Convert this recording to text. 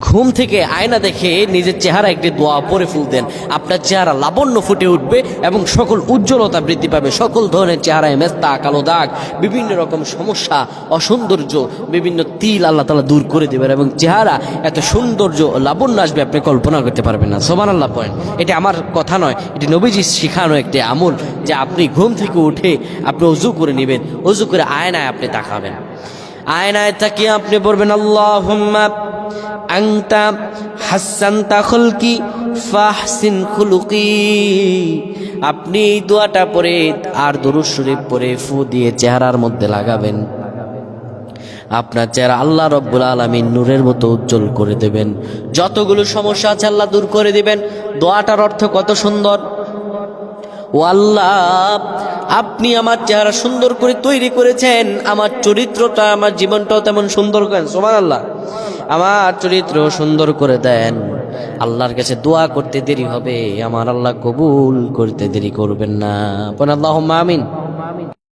ঘুম থেকে আয়না দেখে নিজের চেহারা একটি দোয়া পরে ফুল দেন, আপনার চেহারা লাবণ্য ফুটে উঠবে এবং সকল উজ্জ্বলতা বৃদ্ধি পাবে। সকল ধরনের চেহারায় মেস্তা, কালো দাগ, বিভিন্ন রকম সমস্যা, অসৌন্দর্য, বিভিন্ন তিল আল্লাহ তাআলা দূর করে দেবেন এবং চেহারা এত সৌন্দর্য লাবণ্য আসবে আপনি কল্পনা করতে পারবেন না। সুবহানাল্লাহ পয়েন্ট। এটা আমার কথা নয়, এটি নবীজি শিখানো একটি আমল যে আপনি ঘুম থেকে উঠে আপনি অজু করে নেবেন, অজু করে আয়নায় আপনি তাকাবেন, আয়নায় তাকিয়ে আপনি বলবেন আল্লাহুম্মা আনতা হাসানতা খুলকি ফাহসিন খুলুকি। আপনি এই দোয়াটা পড়ে আর দুরূদ শরীফ পড়ে ফু দিয়ে চেহারার মধ্যে লাগাবেন, আপনার চেহারা আল্লাহ রব্বুল আলামিন নূরের মতো উজ্জ্বল করে দেবেন। যতগুলো সমস্যা আছে আল্লাহ দূর করে দিবেন। দোয়াটার অর্থ কত সুন্দর! ও আল্লাহ, আপনি আমার চেহারা সুন্দর করে তৈরি করেছেন, আমার চরিত্রটা, আমার জীবনটাও তেমন সুন্দর করেন। সুবহানাল্লাহ। আমার চরিত্র সুন্দর করে দেন। আল্লাহর কাছে দোয়া করতে দেরি হবে, আমার আল্লাহ কবুল করতে দেরি করবেন না। আল্লাহুম্মা আমিন।